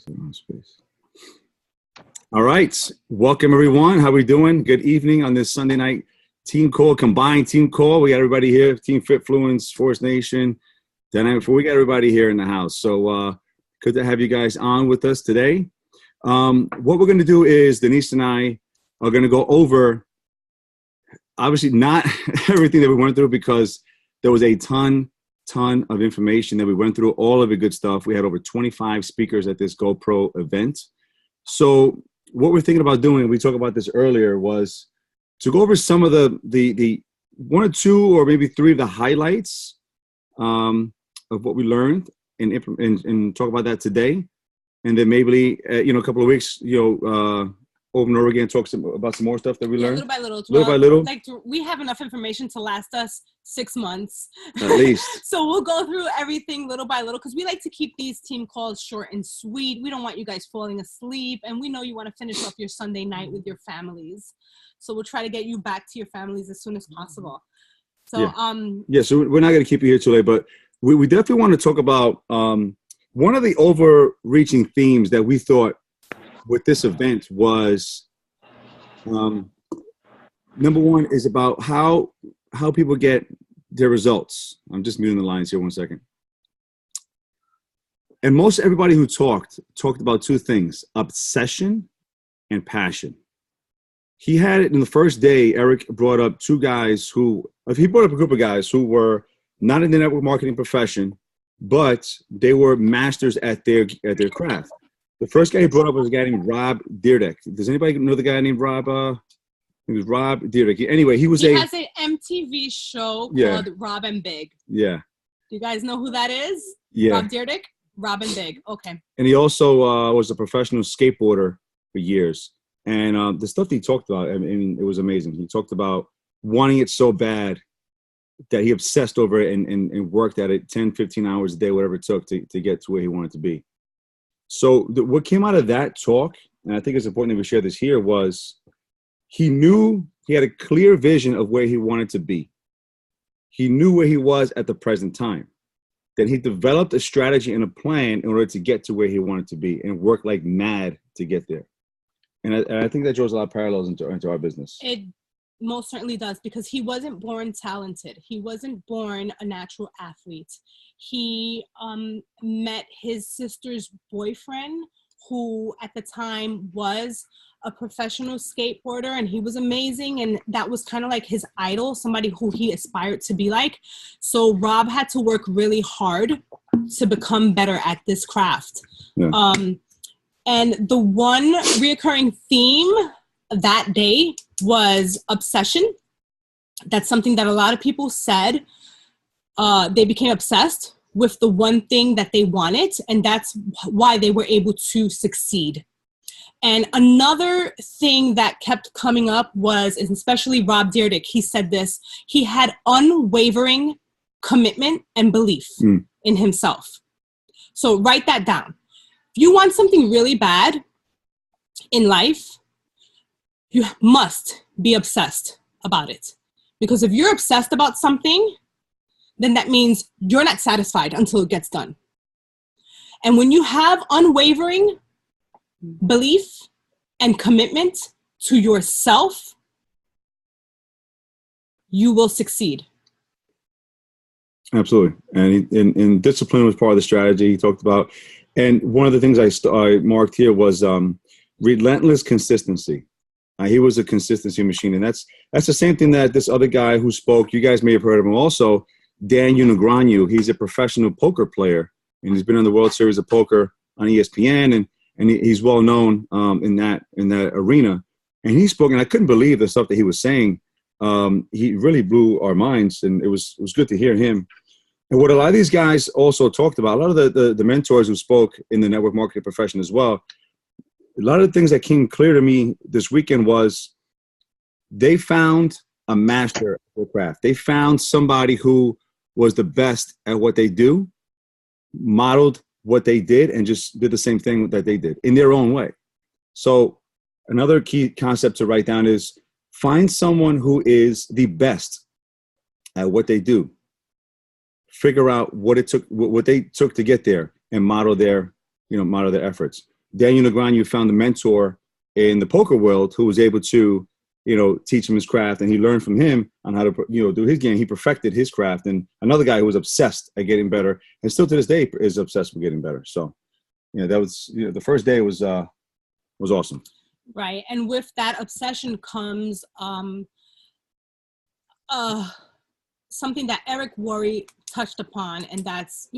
Space. All right. Welcome, everyone. How we doing? Good evening on this Sunday night team call, combined team call. We got everybody here, Team Fit Fluence, Force Nation. We got everybody here in the house. So good to have you guys on with us today. What we're going to do is Denise and I are going to go over, obviously not everything that we went through because there was a ton of information that we went through, all of the good stuff. We had over 25 speakers at this GoPro event. So what we're thinking about doing, we talked about this earlier, was to go over some of the one or two or maybe three of the highlights of what we learned and talk about that today. And then maybe, a couple of weeks, over and over again, talk about some more stuff that we learned. Little by little. Little by little. Like, we have enough information to last us 6 months. At least. So we'll go through everything little by little because we like to keep these team calls short and sweet. We don't want you guys falling asleep. And we know you want to finish off your Sunday night with your families. So we'll try to get you back to your families as soon as possible. So, so we're not going to keep you here too late, but we definitely want to talk about one of the overreaching themes that we thought with this event was, number one is about how people get their results. I'm just muting the lines here 1 second. And most everybody who talked about two things: obsession and passion. He had it in the first day. Eric brought up two guys he brought up a group of guys who were not in the network marketing profession, but they were masters at their craft. The first guy he brought up was a guy named Rob Dyrdek. Does anybody know the guy named Rob? He was Rob Dyrdek. Anyway, he has an MTV show called Rob and Big. Yeah. Do you guys know who that is? Yeah. Rob Dyrdek? Rob and Big. Okay. And he also was a professional skateboarder for years. And the stuff that he talked about, I mean, it was amazing. He talked about wanting it so bad that he obsessed over it and worked at it 10, 15 hours a day, whatever it took to get to where he wanted to be. So what came out of that talk, and I think it's important that we share this here, was he knew he had a clear vision of where he wanted to be. He knew where he was at the present time. Then he developed a strategy and a plan in order to get to where he wanted to be and worked like mad to get there. And I think that draws a lot of parallels into our business. It most certainly does, because he wasn't born talented. He wasn't born a natural athlete. He met his sister's boyfriend, who at the time was a professional skateboarder, and he was amazing. And that was kind of like his idol, somebody who he aspired to be like. So Rob had to work really hard to become better at this craft. Yeah. And the one reoccurring theme that day was obsession. That's something that a lot of people said. They became obsessed with the one thing that they wanted, and that's why they were able to succeed. And another thing that kept coming up was, especially Rob Dyrdek, he said this: he had unwavering commitment and belief in himself. So write that down. If you want something really bad in life, you must be obsessed about it. Because if you're obsessed about something, then that means you're not satisfied until it gets done. And when you have unwavering belief and commitment to yourself, you will succeed. Absolutely. And discipline was part of the strategy he talked about. And one of the things I marked here was relentless consistency. He was a consistency machine. And that's the same thing that this other guy who spoke, you guys may have heard of him also, Dan Unigranyu. He's a professional poker player, and he's been on the World Series of Poker on ESPN, and he's well known in that arena. And he spoke, and I couldn't believe the stuff that he was saying. He really blew our minds, and it was good to hear him. And what a lot of these guys also talked about, a lot of the mentors who spoke in the network marketing profession as well, a lot of the things that came clear to me this weekend was they found a master of their craft. They found somebody who was the best at what they do, modeled what they did, and just did the same thing that they did in their own way. So another key concept to write down is find someone who is the best at what they do. Figure out what they took to get there and model their model their efforts. Daniel Negreanu found a mentor in the poker world who was able to, teach him his craft, and he learned from him on how to, do his game. He perfected his craft. And another guy who was obsessed at getting better, and still to this day is obsessed with getting better. So, that was, the first day was awesome. Right. And with that obsession comes something that Eric Worre touched upon, and that's,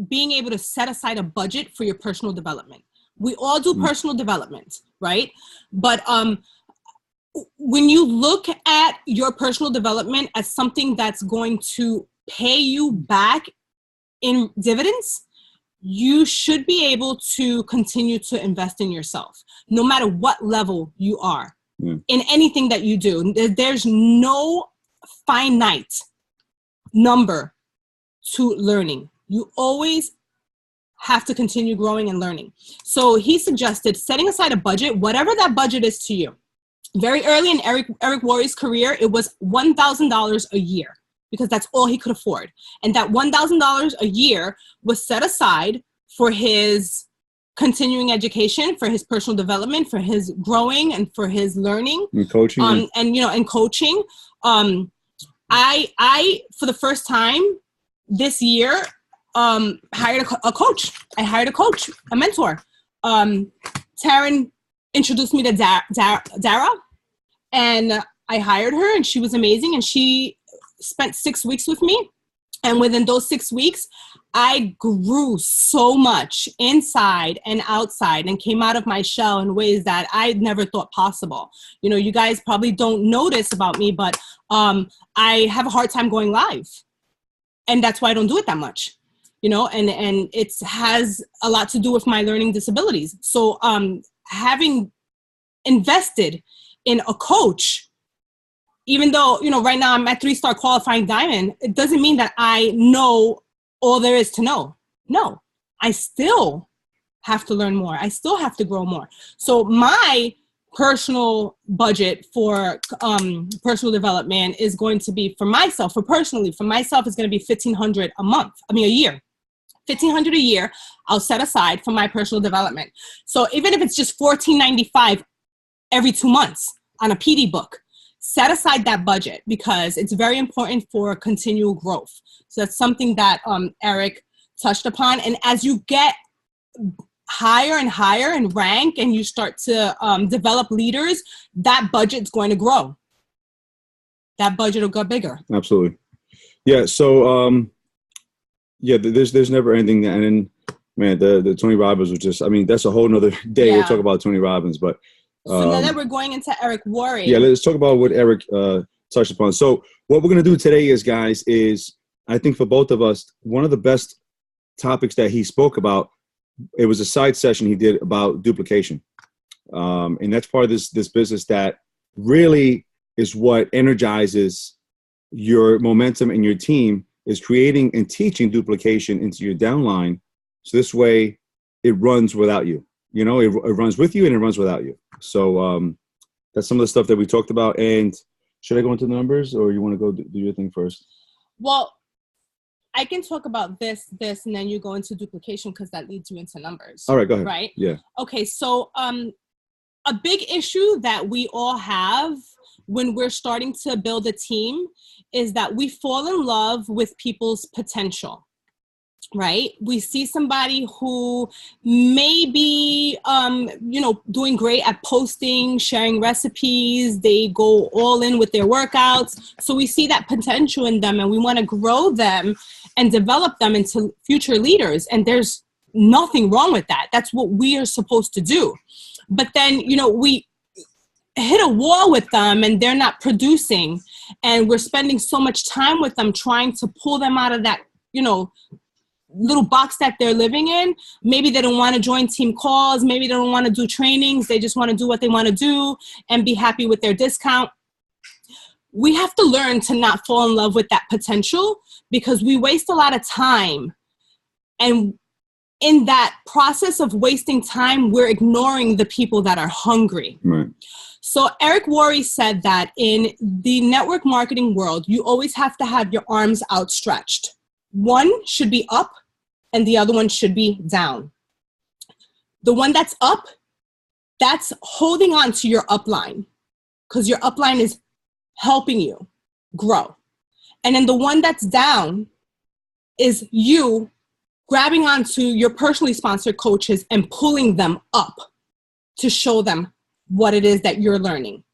being able to set aside a budget for your personal development. We all do personal development, right? But when you look at your personal development as something that's going to pay you back in dividends, you should be able to continue to invest in yourself, no matter what level you are in anything that you do. There's no finite number to learning. You always have to continue growing and learning. So he suggested setting aside a budget, whatever that budget is to you. Very early in Eric Worre's career, it was $1,000 a year, because that's all he could afford. And that $1,000 a year was set aside for his continuing education, for his personal development, for his growing, and for his learning. And coaching. And coaching. I, for the first time this year, hired a coach. I hired a coach, a mentor. Taryn introduced me to Dara, and I hired her, and she was amazing. And she spent 6 weeks with me. And within those 6 weeks, I grew so much inside and outside, and came out of my shell in ways that I never thought possible. You guys probably don't know this about me, but I have a hard time going live. And that's why I don't do it that much. And it has a lot to do with my learning disabilities. So having invested in a coach, even though, right now I'm at 3-star qualifying diamond, it doesn't mean that I know all there is to know. No, I still have to learn more. I still have to grow more. So my personal budget for personal development is going to be, for myself is going to be $1,500 a year. $1,500 a year I'll set aside for my personal development. So even if it's just $14.95 every 2 months on a PD book, set aside that budget, because it's very important for continual growth. So that's something that Eric touched upon. And as you get higher and higher in rank, and you start to develop leaders, that budget's going to grow. That budget will get bigger. Absolutely. Yeah. So, there's never ending. And then, man, the Tony Robbins was just, that's a whole nother day. Yeah. We'll talk about Tony Robbins, but. So now that we're going into Eric Worre. Yeah, let's talk about what Eric touched upon. So what we're going to do today is I think for both of us, one of the best topics that he spoke about, it was a side session he did about duplication. And that's part of this business that really is what energizes your momentum and your team, is creating and teaching duplication into your downline. So this way it runs without you. It runs with you and it runs without you. So that's some of the stuff that we talked about. And should I go into the numbers, or you want to go do your thing first? Well, I can talk about this, and then you go into duplication, because that leads you into numbers. All right, go ahead. Right? Yeah. Okay, so a big issue that we all have when we're starting to build a team is that we fall in love with people's potential. Right? We see somebody who may be, doing great at posting, sharing recipes. They go all in with their workouts. So we see that potential in them, and we want to grow them and develop them into future leaders. And there's nothing wrong with that. That's what we are supposed to do. But then, we hit a wall with them, and they're not producing. And we're spending so much time with them trying to pull them out of that, little box that they're living in. Maybe they don't want to join team calls. Maybe they don't want to do trainings. They just want to do what they want to do and be happy with their discount. We have to learn to not fall in love with that potential, because we waste a lot of time. And in that process of wasting time, we're ignoring the people that are hungry. Right. So Eric Worre said that in the network marketing world, you always have to have your arms outstretched. One should be up and the other one should be down. The one that's up, that's holding on to your upline, because your upline is helping you grow. And then the one that's down is you grabbing onto your personally sponsored coaches and pulling them up to show them what it is that you're learning.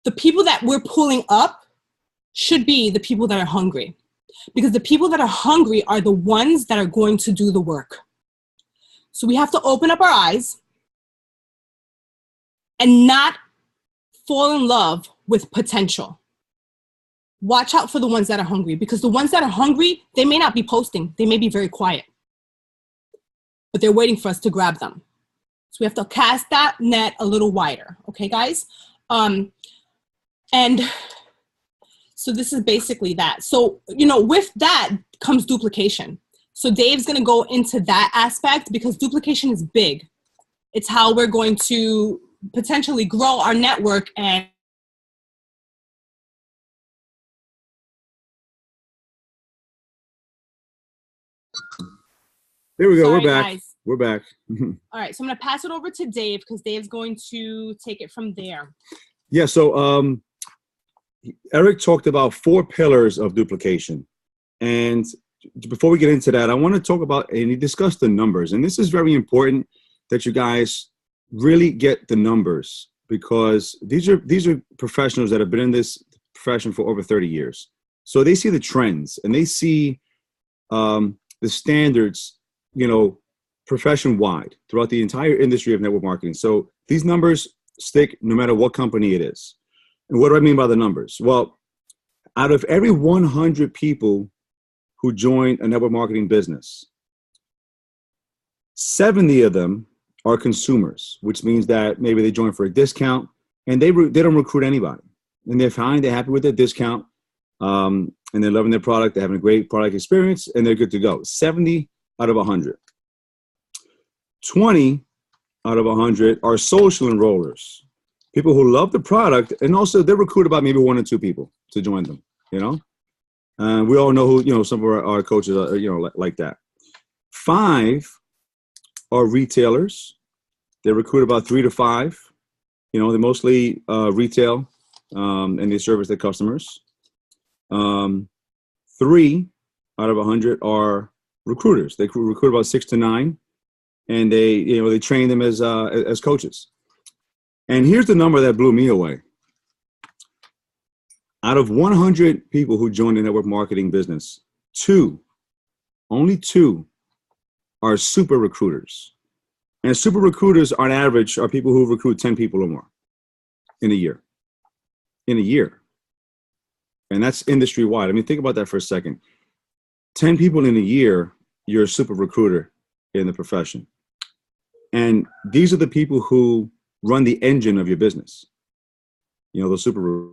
The people that we're pulling up should be the people that are hungry, because the people that are hungry are the ones that are going to do the work. So we have to open up our eyes and not fall in love with potential. Watch out for the ones that are hungry, because the ones that are hungry, they may not be posting. They may be very quiet, but they're waiting for us to grab them. So we have to cast that net a little wider. Okay, guys? And so this is basically that. So, with that comes duplication. So Dave's going to go into that aspect, because duplication is big. It's how we're going to potentially grow our network. And there we go. Sorry, We're back. guys. We're back. All right. So I'm going to pass it over to Dave, because Dave's going to take it from there. Yeah. So Eric talked about 4 pillars of duplication. And before we get into that, I want to talk about, and he discussed the numbers. And this is very important that you guys really get the numbers, because these are professionals that have been in this profession for over 30 years. So they see the trends, and they see the standards, profession-wide throughout the entire industry of network marketing. So these numbers stick no matter what company it is. And what do I mean by the numbers? Well, out of every 100 people who join a network marketing business, 70 of them are consumers, which means that maybe they join for a discount, and they don't recruit anybody. And they're fine, they're happy with their discount, and they're loving their product, they're having a great product experience, and they're good to go. 70 out of 100. 20 out of 100 are social enrollers, people who love the product, and also they recruit about maybe 1 or 2 people to join them, we all know who, some of our coaches are, like that. 5 are retailers. They recruit about 3 to 5. They're mostly retail, and they service their customers. 3 out of 100 are recruiters. They recruit about 6 to 9, and they train them as coaches. And here's the number that blew me away. Out of 100 people who join the network marketing business, only 2 are super recruiters. And super recruiters on average are people who recruit 10 people or more in a year. And that's industry wide. I mean, think about that for a second. 10 people in a year, you're a super recruiter in the profession. And these are the people who run the engine of your business. Those super.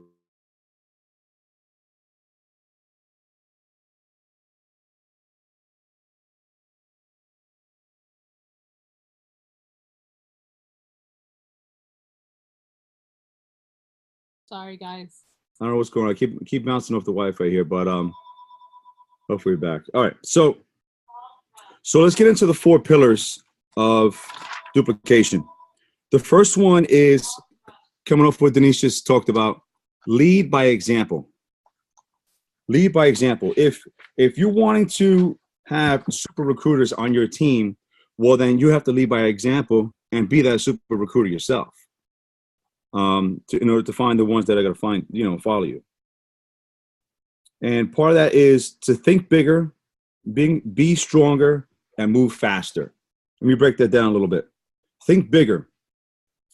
Sorry, guys. I don't know what's going on. I keep bouncing off the Wi-Fi here, but hopefully we're back. All right, so let's get into the 4 pillars of duplication. The first one is coming off what Denise just talked about: lead by example. Lead by example. If you're wanting to have super recruiters on your team, well, then you have to lead by example and be that super recruiter yourself. In order to find the ones that are going to follow you. And part of that is to think bigger, be stronger, and move faster. Let me break that down a little bit. Think bigger.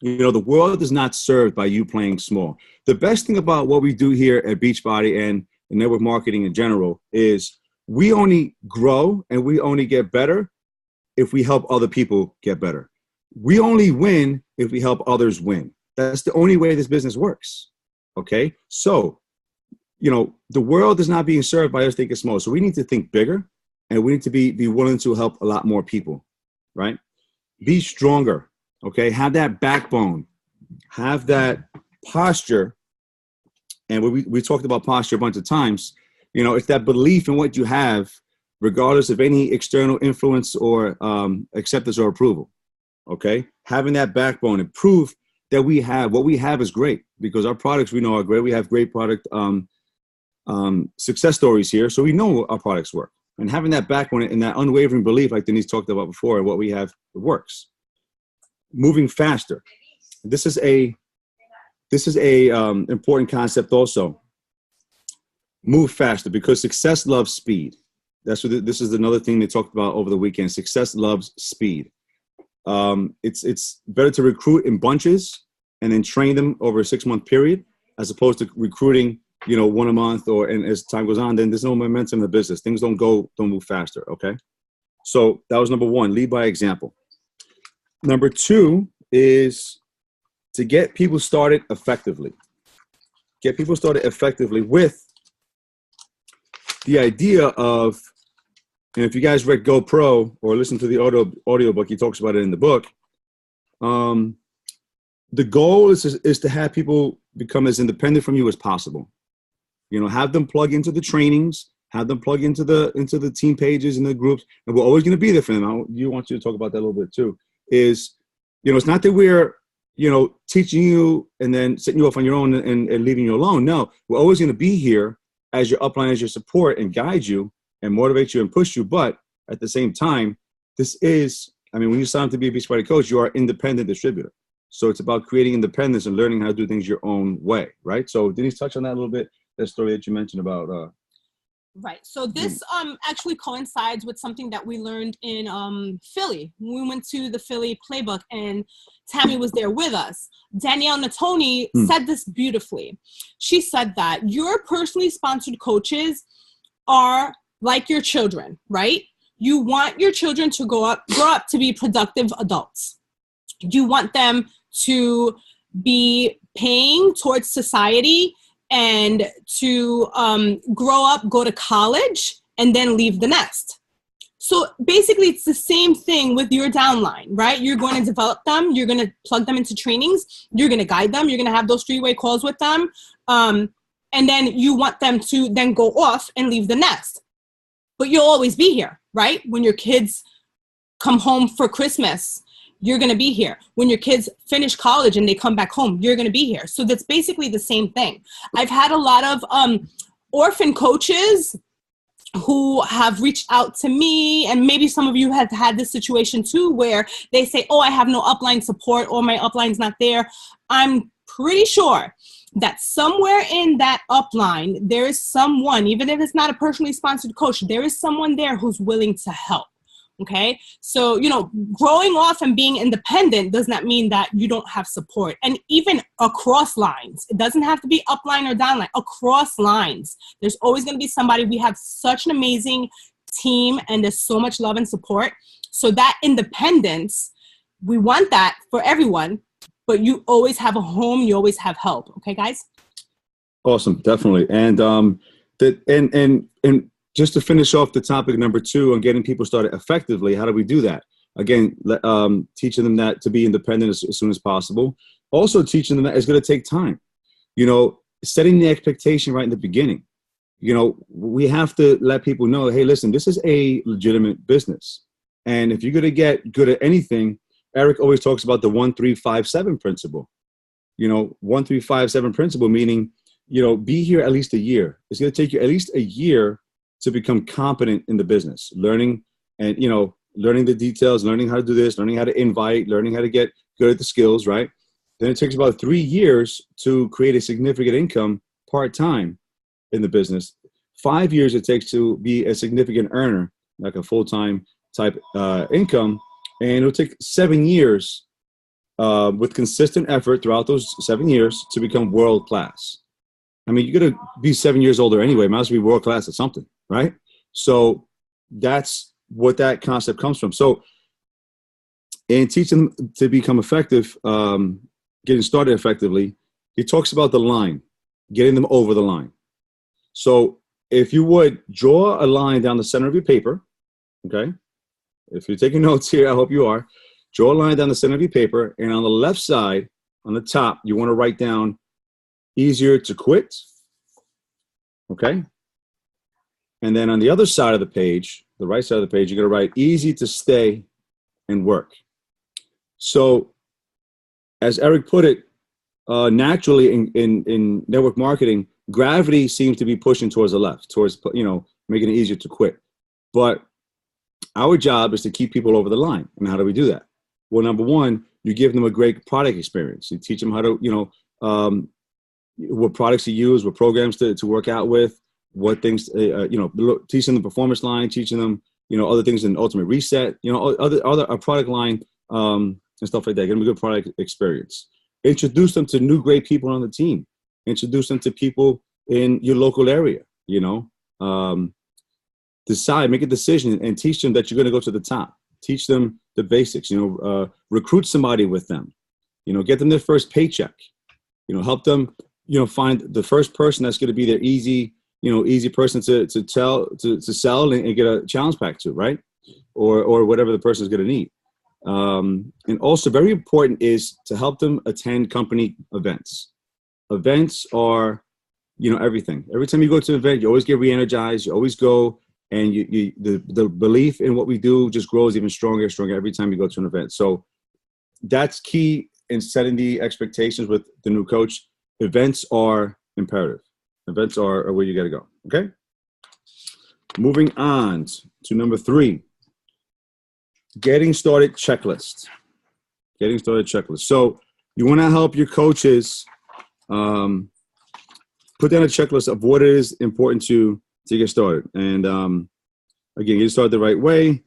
The world is not served by you playing small. The best thing about what we do here at Beachbody and network marketing in general is we only grow and we only get better if we help other people get better. We only win if we help others win. That's the only way this business works. Okay? So, the world is not being served by us thinking small. So we need to think bigger, and we need to be willing to help a lot more people, right? Be stronger. Okay? Have that backbone. Have that posture. And we talked about posture a bunch of times. It's that belief in what you have, regardless of any external influence or acceptance or approval. Okay, having that backbone and proof that we have what we have is great, because our products we know are great. We have great product success stories here, so we know our products work. And having that backbone and that unwavering belief, like Denise talked about before, and what we have, it works. Moving faster. This is a important concept also. Move faster, because success loves speed. That's what this is another thing they talked about over the weekend. Success loves speed. It's better to recruit in bunches and then train them over a 6-month period, as opposed to recruiting, one a month, and as time goes on, then there's no momentum in the business. Things don't move faster. Okay. So that was number one, lead by example. Number two is to get people started effectively. Get people started effectively with the idea of, and if you guys read GoPro or listen to the audiobook, he talks about it in the book. The goal is to have people become as independent from you as possible. Have them plug into the trainings, have them plug into the team pages and the groups, and we're always going to be there for them. I want you to talk about that a little bit too. Is, it's not that we're, teaching you and then setting you off on your own and leaving you alone. No, we're always going to be here as your upline, as your support, and guide you and motivate you and push you. But at the same time, when you sign up to be a Beachbody coach, you are an independent distributor. So it's about creating independence and learning how to do things your own way, right? So Denise, touch on that a little bit, that story that you mentioned about. Right. So this actually coincides with something that we learned in Philly. We went to the Philly playbook and Tammy was there with us. Danielle Natoni said this beautifully. She said that your personally sponsored coaches are like your children, right? You want your children to grow up to be productive adults. You want them to be paying towards society and to grow up, go to college, and then leave the nest. So basically, it's the same thing with your downline, right? You're going to develop them. You're going to plug them into trainings. You're going to guide them. You're going to have those 3-way calls with them. And then you want them to then go off and leave the nest. But you'll always be here, right? When your kids come home for Christmas, you're going to be here. When your kids finish college and they come back home, you're going to be here. So that's basically the same thing. I've had a lot of orphan coaches who have reached out to me, and maybe some of you have had this situation too, where they say, I have no upline support, or my upline's not there. I'm pretty sure that somewhere in that upline, there is someone, even if it's not a personally sponsored coach, there is someone there who's willing to help. Okay. So, growing off and being independent does not mean that you don't have support. And even across lines, it doesn't have to be upline or downline, across lines, there's always going to be somebody. We have such an amazing team and there's so much love and support. So that independence, we want that for everyone, but you always have a home. You always have help. Okay, guys? Awesome. Definitely. And, and just to finish off the topic number 2 on getting people started effectively, how do we do that? Again, teaching them that to be independent as soon as possible. Also teaching them that it's going to take time. Setting the expectation right in the beginning. We have to let people know, hey, listen, this is a legitimate business. And if you're going to get good at anything, Eric always talks about the 1-3-5-7 principle. 1-3-5-7 principle, meaning, be here at least a year. It's going to take you at least a year to become competent in the business, learning the details, learning how to do this, learning how to invite, learning how to get good at the skills, right? Then it takes about 3 years to create a significant income part-time in the business. 5 years it takes to be a significant earner, like a full-time type income. And it'll take 7 years with consistent effort throughout those 7 years to become world-class. I mean, you're going to be 7 years older anyway. Might as well be world-class at something, right? So that's what that concept comes from. So in teaching them to become effective, getting started effectively, he talks about the line, getting them over the line. So if you would draw a line down the center of your paper, okay? If you're taking notes here, I hope you are. Draw a line down the center of your paper, and on the left side, on the top, you want to write down easier to quit, okay? And then on the other side of the page, the right side of the page, you're going to write easy to stay and work. So as Eric put it, naturally in network marketing, gravity seems to be pushing towards the left, towards, making it easier to quit. But our job is to keep people over the line. And how do we do that? Well, number one, you give them a great product experience. You teach them how to, what products to use, what programs to work out with, what things, teaching them the performance line, teaching them, other things in Ultimate Reset, other a product line and stuff like that. Give them a good product experience. Introduce them to new great people on the team. Introduce them to people in your local area, decide, make a decision, and teach them that you're going to go to the top. Teach them the basics, recruit somebody with them, get them their first paycheck, help them, find the first person that's going to be their easy person to sell and get a challenge pack to, right? Or whatever the person is going to need. And also very important is to help them attend company events. Events are, everything. Every time you go to an event, you always get re-energized. You always go, and the belief in what we do just grows even stronger and stronger every time you go to an event. So that's key in setting the expectations with the new coach. Events are imperative. Events are where you got to go. Okay. Moving on to number 3, getting started checklist. Getting started checklist. So you want to help your coaches put down a checklist of what is important to get started. And again, get started the right way.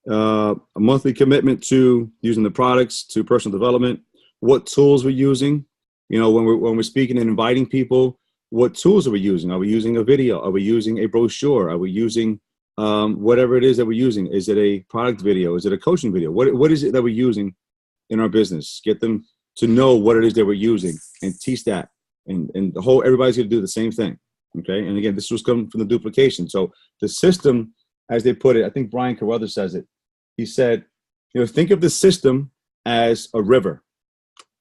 A monthly commitment to using the products, to personal development. What tools we're using. When we're speaking and inviting people, what tools are we using? Are we using a video? Are we using a brochure? Are we using whatever it is that we're using? Is it a product video? Is it a coaching video? What is it that we're using in our business? Get them to know what it is that we're using and teach that. And everybody's going to do the same thing. Okay. And again, this was coming from the duplication. So the system, as they put it, I think Brian Carruthers says it. He said, think of the system as a river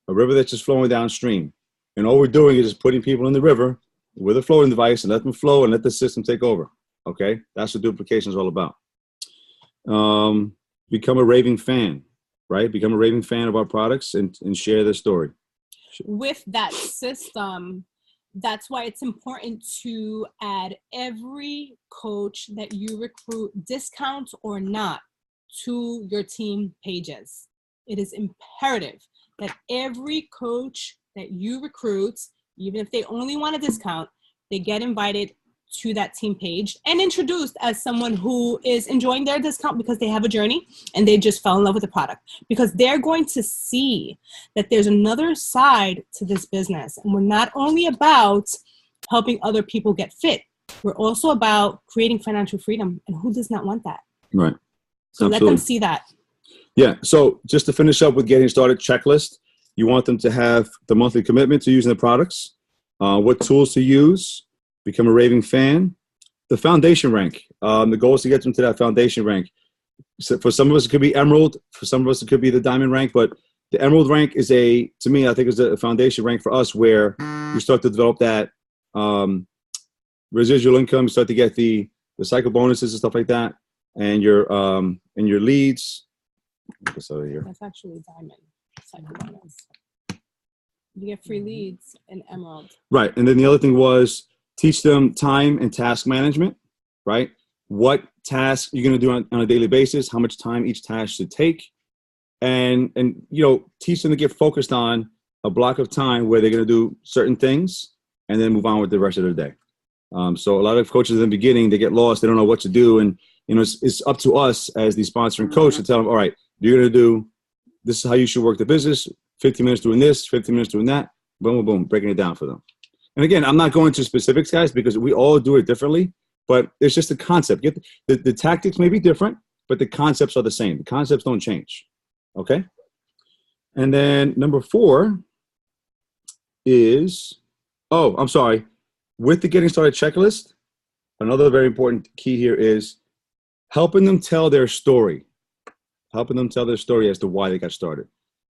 that's just flowing downstream. And all we're doing is just putting people in the river with a floating device and let them flow and let the system take over. Okay. That's what duplication is all about. Become a raving fan, right? Become a raving fan of our products and share their story. With that system, that's why it's important to add every coach that you recruit, discount or not, to your team pages. It is imperative that every coach that you recruit, even if they only want a discount, they get invited to that team page and introduced as someone who is enjoying their discount because they have a journey and they just fell in love with the product, because they're going to see that there's another side to this business. And we're not only about helping other people get fit, we're also about creating financial freedom. And who does not want that? Right. So Absolutely. Let them see that. Yeah. So just to finish up with getting started checklist, you want them to have the monthly commitment to using the products, what tools to use, become a raving fan, the foundation rank. The goal is to get them to that foundation rank. So for some of us, it could be emerald. For some of us, it could be the diamond rank. But the emerald rank is to me, I think is a foundation rank for us where you start to develop that residual income, start to get the cycle bonuses and stuff like that, and your leads. This over here. That's actually diamond cycle bonus. You get free leads in emerald. Right, and then the other thing was teach them time and task management. Right, what tasks you're going to do on a daily basis, how much time each task should take, and teach them to get focused on a block of time where they're going to do certain things and then move on with the rest of their day. So a lot of coaches in the beginning, they get lost, they don't know what to do, and it's up to us as the sponsoring coach to tell them, all right, you're going to do this is how you should work the business. 15 minutes doing this, 15 minutes doing that, boom, boom, boom, breaking it down for them. And again, I'm not going to specifics, guys, because we all do it differently, but it's just a concept. The tactics may be different, but the concepts are the same. The concepts don't change, okay? And then number 4 is, with the getting started checklist, another very important key here is helping them tell their story. Helping them tell their story as to why they got started.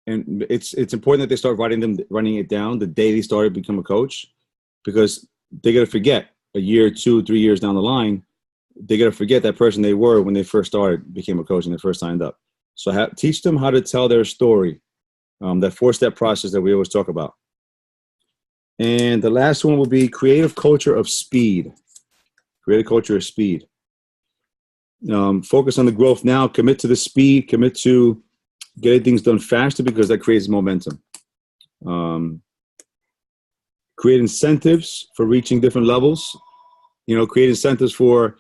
And it's important that they start writing it down the day they started to become a coach, because they're going to forget a year, 2, 3 years down the line, they're going to forget that person they were when they first started, became a coach and they first signed up. So teach them how to tell their story. That 4-step process that we always talk about. And the last one will be creative culture of speed. Creative culture of speed. Focus on the growth now. Commit to the speed. Commit to getting things done faster because that creates momentum. Create incentives for reaching different levels. Create incentives for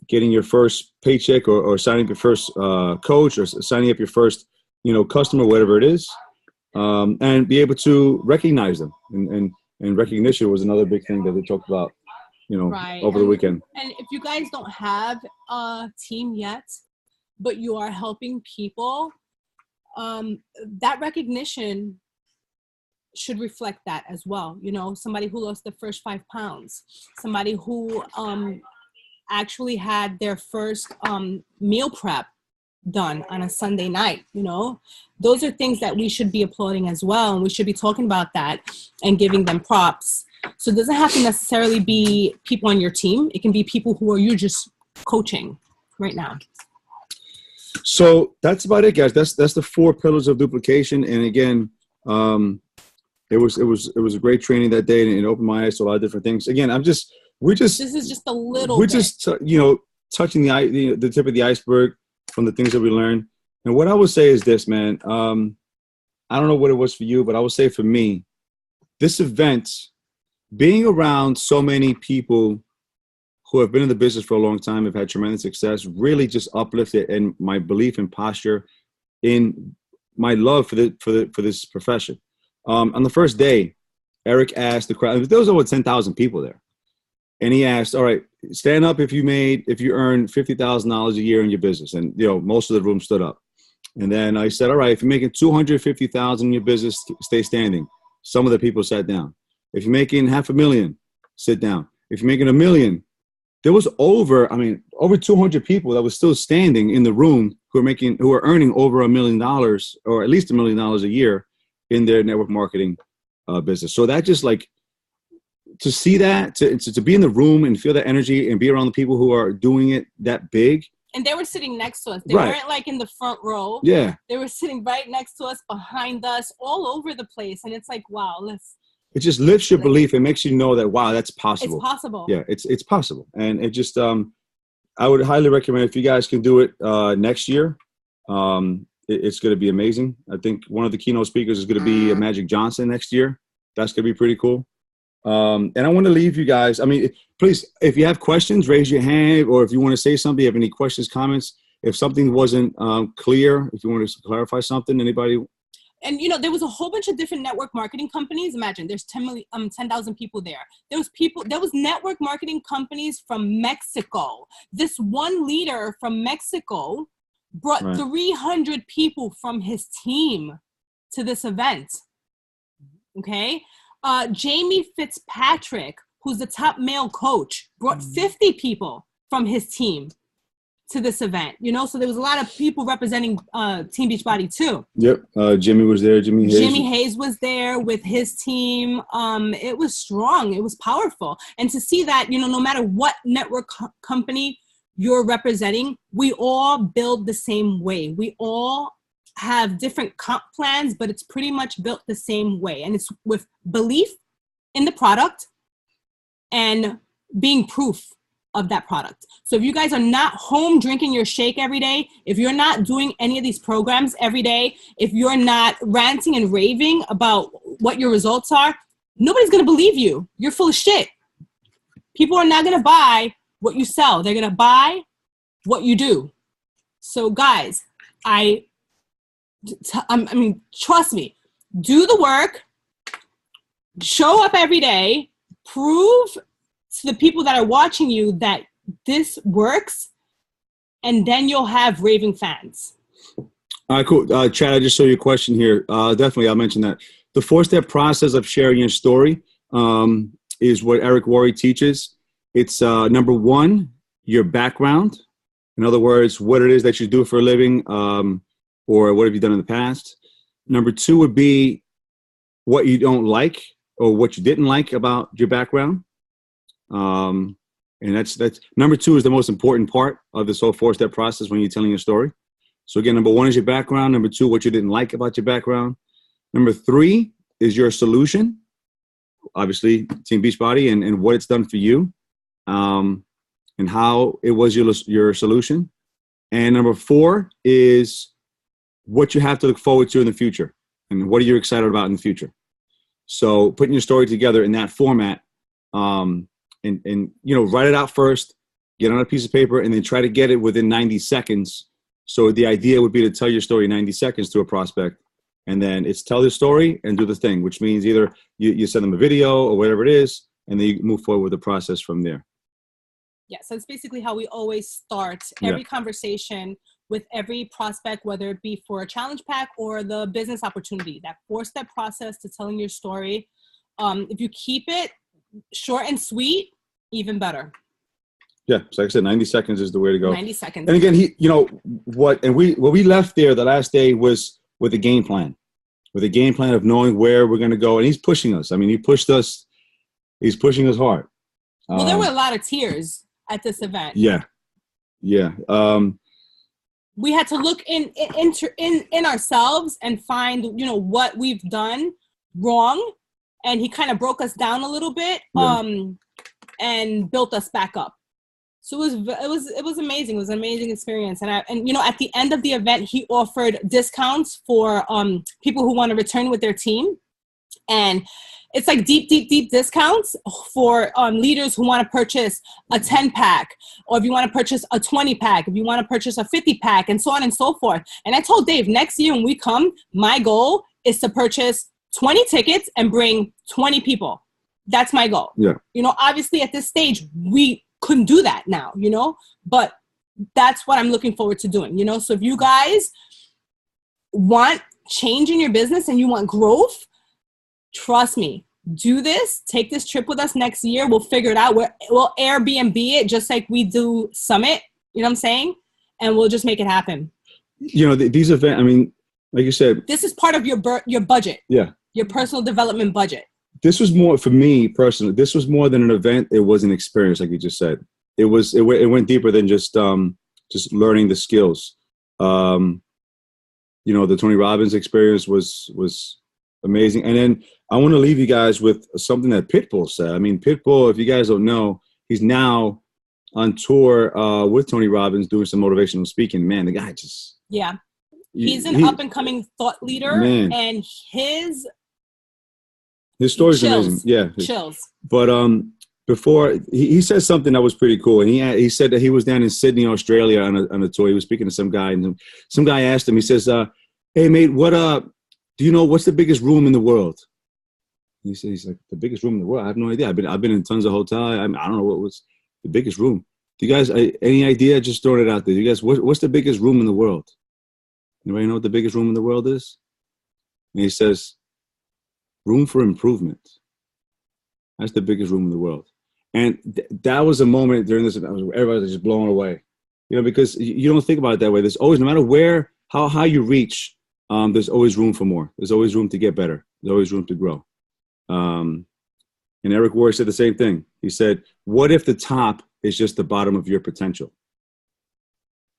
getting your first paycheck or signing up your first coach or signing up your first customer, whatever it is, and be able to recognize them. And recognition was another big thing that they talked about, right. over the weekend. And if you guys don't have a team yet, but you are helping people, that recognition should reflect that as well. Somebody who lost the first 5 pounds, somebody who actually had their first meal prep done on a Sunday night. Those are things that we should be applauding as well, and we should be talking about that and giving them props. So it doesn't have to necessarily be people on your team. It can be people who you're just coaching right now. So that's about it, guys. That's the 4 pillars of duplication. And again, it was a great training that day, and it opened my eyes to a lot of different things. Again, this is just a little. We're just touching the tip of the iceberg from the things that we learned. And what I would say is this, man. I don't know what it was for you, but I would say for me, this event, being around so many people who have been in the business for a long time, have had tremendous success, really just uplifted and my belief and posture in my love for this profession. On the first day, Eric asked the crowd, there was over 10,000 people there. And he asked, all right, stand up if you earn $50,000 a year in your business. And, most of the room stood up. And then I said, all right, if you're making $250,000 in your business, stay standing. Some of the people sat down. If you're making $500,000, sit down. If you're making $1 million, there was over 200 people that was still standing in the room who are earning over $1 million or at least $1 million a year in their network marketing business. So that just to see that, to be in the room and feel that energy and be around the people who are doing it that big. And they were sitting next to us. They weren't in the front row. Yeah. They were sitting right next to us, behind us, all over the place. And it's wow, it just lifts your belief and makes you know that, wow, that's possible. It's possible. Yeah, it's possible. And it just, I would highly recommend if you guys can do it next year. It's going to be amazing. I think one of the keynote speakers is going to be Magic Johnson next year. That's going to be pretty cool. And I want to leave you guys. Please, if you have questions, raise your hand, or if you want to say something, you have any questions, comments, if something wasn't clear, if you want to clarify something, anybody. And, there was a whole bunch of different network marketing companies. Imagine there's 10,000 people there. There was network marketing companies from Mexico. This one leader from Mexico brought 300 people from his team to this event. Okay. Jamie Fitzpatrick, who's the top male coach, brought 50 people from his team to this event. So there was a lot of people representing Team Beachbody too. Yep. Jimmy was there. Jimmy Hayes was there with his team. It was strong. It was powerful. And to see that, no matter what network company you're representing, we all build the same way. We all have different comp plans, but it's pretty much built the same way. And it's with belief in the product and being proof of that product. So if you guys are not home drinking your shake every day, if you're not doing any of these programs every day, if you're not ranting and raving about what your results are, nobody's going to believe you. You're full of shit. People are not going to buy what you sell. They're going to buy what you do. So guys, trust me, do the work, show up every day, prove to the people that are watching you that this works, and then you'll have raving fans. All right, cool. Chad, I just saw your question here. Definitely, I'll mention that. The 4-step process of sharing your story is what Eric Worre teaches. It's number 1, your background. In other words, what it is that you do for a living, or what have you done in the past. Number 2 would be what you don't like or what you didn't like about your background. And that's number 2 is the most important part of this whole 4-step process when you're telling your story. So again, number 1 is your background. Number 2, what you didn't like about your background. Number 3 is your solution. Obviously, Team Beachbody and what it's done for you, and how it was your solution. And number 4 is what you have to look forward to in the future, and what are you excited about in the future. So putting your story together in that format, and write it out first, get on a piece of paper, and then try to get it within 90 seconds. So the idea would be to tell your story in 90 seconds to a prospect. And then it's tell the story and do the thing, which means either you send them a video or whatever it is, and then you move forward with the process from there. Yeah, so it's basically how we always start every conversation with every prospect, whether it be for a challenge pack or the business opportunity, that 4-step process to telling your story. If you keep it short and sweet, even better. Yeah, so like I said, 90 seconds is the way to go. 90 seconds. And again, what we left there the last day was with a game plan. With a game plan of knowing where we're going to go. And he's pushing us. I mean, he's pushing us hard. Well, there were a lot of tears at this event. Yeah. We had to look in ourselves and find, what we've done wrong. And he kind of broke us down a little bit, and built us back up. So it was amazing. It was an amazing experience. And at the end of the event, he offered discounts for people who want to return with their team. And it's like deep discounts for leaders who want to purchase a 10-pack, or if you want to purchase a 20-pack, if you want to purchase a 50-pack, and so on and so forth. And I told Dave, next year when we come, my goal is to purchase 20 tickets and bring 20 people. That's my goal. Yeah. Obviously at this stage, we couldn't do that now, but that's what I'm looking forward to doing, So if you guys want change in your business and you want growth, trust me, do this. Take this trip with us next year. We'll figure it out. We'll Airbnb it just like we do Summit. You know what I'm saying? And we'll just make it happen. These events, I mean, like you said, this is part of your budget. Yeah. Your personal development budget. This was more, for me personally, this was more than an event. It was an experience, like you just said. It went deeper than just learning the skills. The Tony Robbins experience was amazing. And then I want to leave you guys with something that Pitbull said. I mean, Pitbull, if you guys don't know, he's now on tour with Tony Robbins doing some motivational speaking. Man, the guy just... Yeah. He's an up-and-coming thought leader. Man. And his story's amazing. Yeah. Chills. But before, he said something that was pretty cool. And he said that he was down in Sydney, Australia on a tour. He was speaking to some guy. And some guy asked him, he says, hey, mate, do you know what's the biggest room in the world? And he's like, the biggest room in the world? I have no idea. I've been in tons of hotels. I don't know what was the biggest room. Do you guys, any idea? Just throwing it out there. You guys, what's the biggest room in the world? Anybody know what the biggest room in the world is? And he says, room for improvement. That's the biggest room in the world. And that was a moment during this event, everybody was just blown away. Because you don't think about it that way. There's always, no matter how high you reach, there's always room for more. There's always room to get better. There's always room to grow. And Eric Ward said the same thing. He said, what if the top is just the bottom of your potential?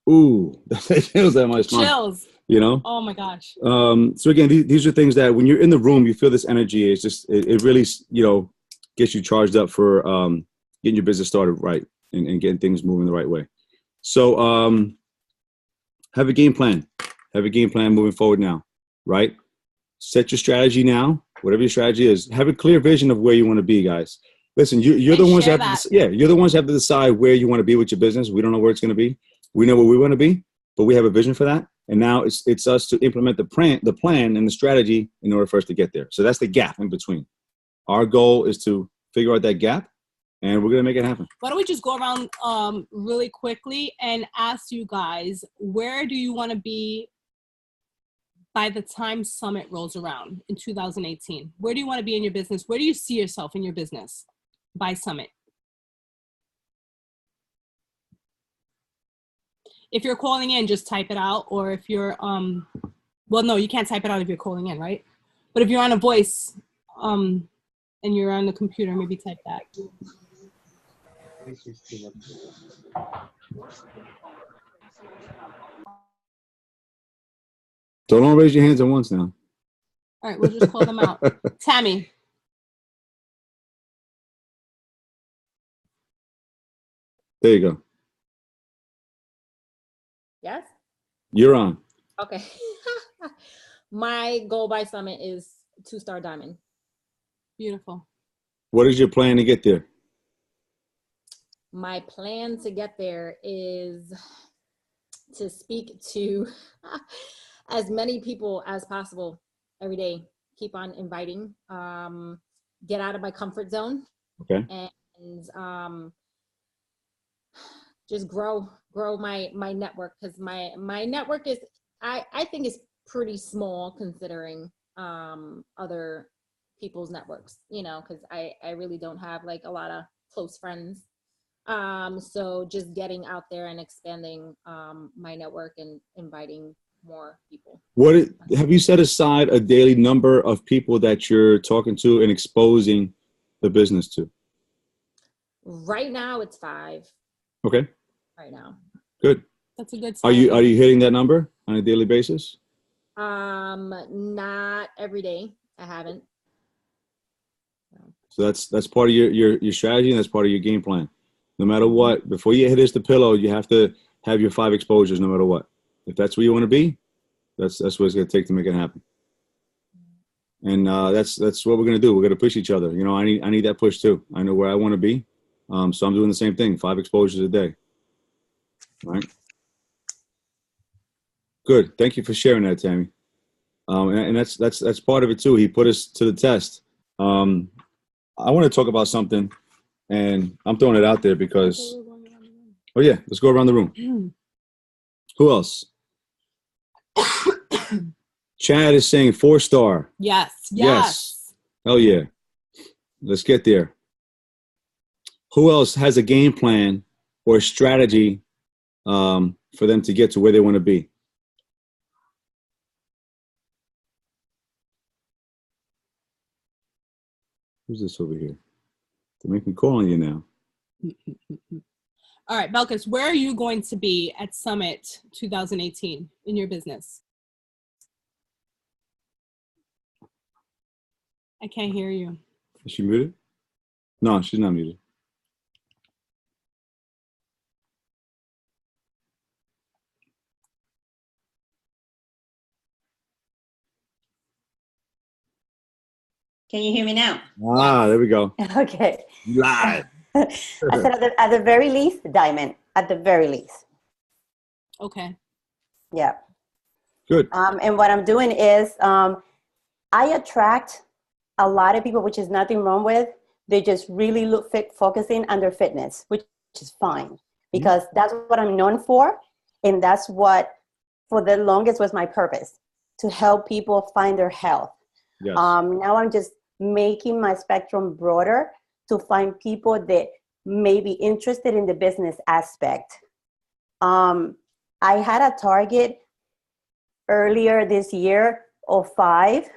Ooh, that feels that much fun. Chills. Oh my gosh. So again, these are things that when you're in the room, you feel this energy. It's just, it really, gets you charged up for getting your business started right and getting things moving the right way. So have a game plan. Have a game plan moving forward now, right? Set your strategy now, whatever your strategy is. Have a clear vision of where you want to be, guys. Listen, you're the ones you're the ones that have to decide where you want to be with your business. We don't know where it's going to be. We know where we want to be, but we have a vision for that. And now it's us to implement the plan and the strategy in order for us to get there. So that's the gap in between. Our goal is to figure out that gap, and we're going to make it happen. Why don't we just go around really quickly and ask you guys, where do you want to be by the time Summit rolls around in 2018? Where do you want to be in your business? Where do you see yourself in your business by Summit? If you're calling in, just type it out. Or if you're, well, no, you can't type it out if you're calling in, right? But if you're on a voice and you're on the computer, maybe type that. So don't raise your hands at once now. All right, we'll just call them out. Tammy. There you go. Yes? You're on. Okay. My goal by Summit is 2-star diamond. Beautiful. What is your plan to get there? My plan to get there is to speak to as many people as possible every day. Keep on inviting, get out of my comfort zone. Okay. And just grow my network, because my network is, I think is pretty small considering other people's networks, you know, because I really don't have like a lot of close friends. So just getting out there and expanding my network and inviting more people. Have you set aside a daily number of people that you're talking to and exposing the business to? Right now it's 5. Okay. Right now. Good. That's a good Are sign. you hitting that number on a daily basis? Not every day. I haven't. So that's part of your strategy, and that's part of your game plan. No matter what, before your head hits the pillow, you have to have your 5 exposures no matter what. If that's where you want to be, that's what it's going to take to make it happen. And that's what we're going to do. We're going to push each other. You know, I need that push too. I know where I want to be. So I'm doing the same thing, 5 exposures a day. All right. Good. Thank you for sharing that, Tammy. And that's part of it too. He put us to the test. I want to talk about something, and I'm throwing it out there because, oh yeah, let's go around the room. Who else? Chad is saying 4-star. Yes. Hell yeah. Let's get there. Who else has a game plan or a strategy for them to get to where they want to be? Who's this over here? They make me call on you now. All right, Belkis, where are you going to be at Summit 2018 in your business? I can't hear you. Is she muted? No, she's not muted. Can you hear me now? Ah, there we go. Okay. Live. I said at the very least, diamond. At the very least. Okay. Yeah. Good. And what I'm doing is I attract a lot of people, which is nothing wrong with. They just really focusing on their fitness, which is fine because that's what I'm known for. And that's what for the longest was my purpose, to help people find their health. Yes. Now I'm just making my spectrum broader to find people that may be interested in the business aspect. I had a target earlier this year of 5.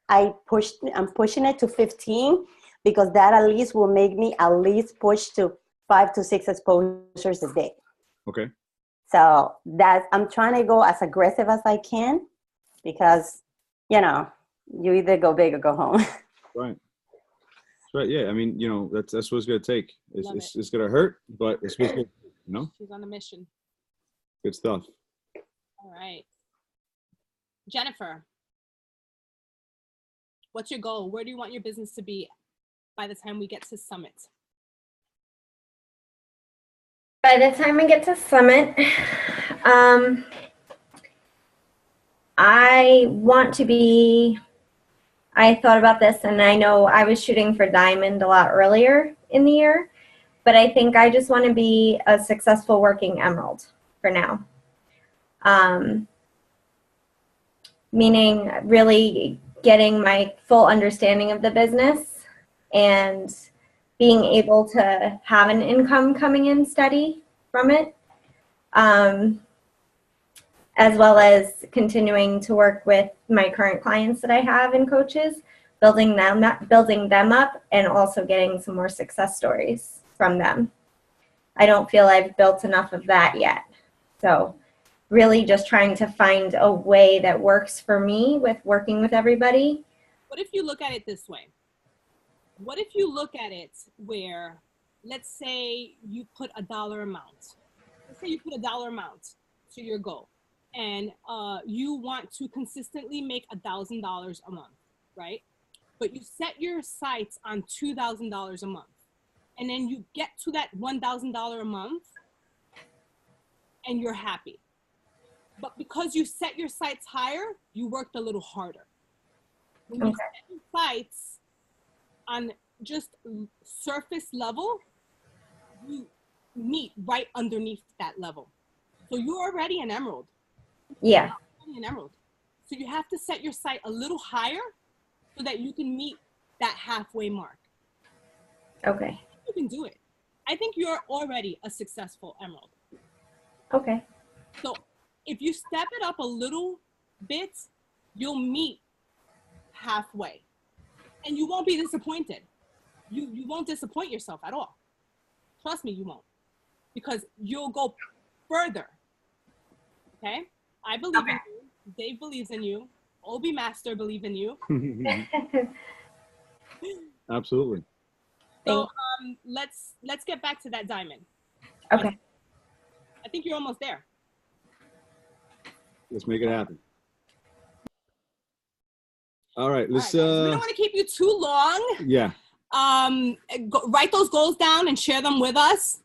I'm pushing it to 15 because that at least will make me at least push to 5 to 6 exposures a day. Okay. So I'm trying to go as aggressive as I can because, you know, you either go big or go home. Right. That's right. Yeah. I mean, you know, that's what it's going to take. It's going to hurt, but it's what's good. You know? She's on a mission. Good stuff. All right. Jennifer, what's your goal? Where do you want your business to be by the time we get to Summit? By the time we get to Summit, I want to be, I thought about this and I know I was shooting for diamond a lot earlier in the year, but I think I just want to be a successful working emerald for now. Meaning really getting my full understanding of the business and being able to have an income coming in steady from it, as well as continuing to work with my current clients that I have and coaches, building them up, and also getting some more success stories from them. I don't feel I've built enough of that yet. So really just trying to find a way that works for me with working with everybody. What if you look at it this way? What if you look at it where, let's say you put a dollar amount. Let's say you put a dollar amount to your goal, and you want to consistently make $1,000 a month, right? But you set your sights on $2,000 a month, and then you get to that $1,000 a month, and you're happy. But because you set your sights higher, you worked a little harder. When you set your sights on just surface level, you meet right underneath that level. So you're already an emerald. Yeah. You're already an emerald. So you have to set your sight a little higher so that you can meet that halfway mark. Okay. You can do it. I think you're already a successful emerald. Okay. So if you step it up a little bit, you'll meet halfway. And you won't be disappointed. You won't disappoint yourself at all. Trust me, you won't. Because you'll go further. Okay? I believe in you. Dave believes in you. Obi Master believe in you. Absolutely. So let's get back to that diamond. Okay. I think you're almost there. Let's make it happen. All right, let's. All right, guys, we don't want to keep you too long. Yeah. Write those goals down and share them with us.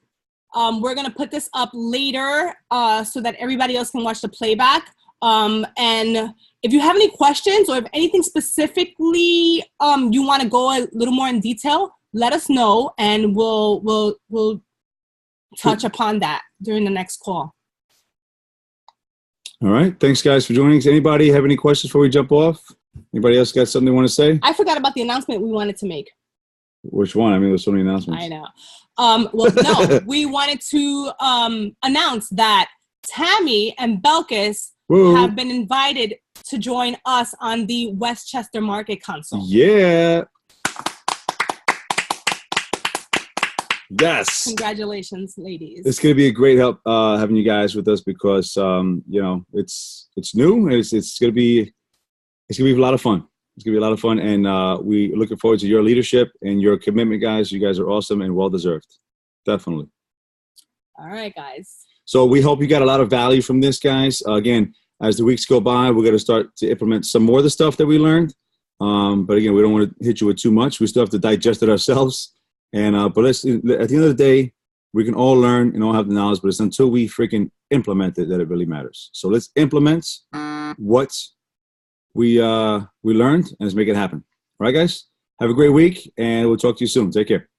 We're gonna put this up later so that everybody else can watch the playback. And if you have any questions or if anything specifically you want to go a little more in detail, let us know, and we'll touch upon that during the next call. All right. Thanks, guys, for joining us. Anybody have any questions before we jump off? Anybody else got something they want to say? I forgot about the announcement we wanted to make. Which one? I mean, there's so many announcements. I know. Well, no, we wanted to announce that Tammy and Belkis have been invited to join us on the Westchester Market Console. Yeah. Yes. Congratulations, ladies. It's going to be a great help having you guys with us because you know it's new and it's going to be a lot of fun. It's going to be a lot of fun, and we're looking forward to your leadership and your commitment, guys. You guys are awesome and well deserved. Definitely. All right, guys. So we hope you got a lot of value from this, guys. Again, as the weeks go by, we're going to start to implement some more of the stuff that we learned. But again, we don't want to hit you with too much. We still have to digest it ourselves. And but at the end of the day, we can all learn and all have the knowledge, but it's until we freaking implement it that it really matters. So let's implement what we learned and let's make it happen. All right, guys? Have a great week, and we'll talk to you soon. Take care.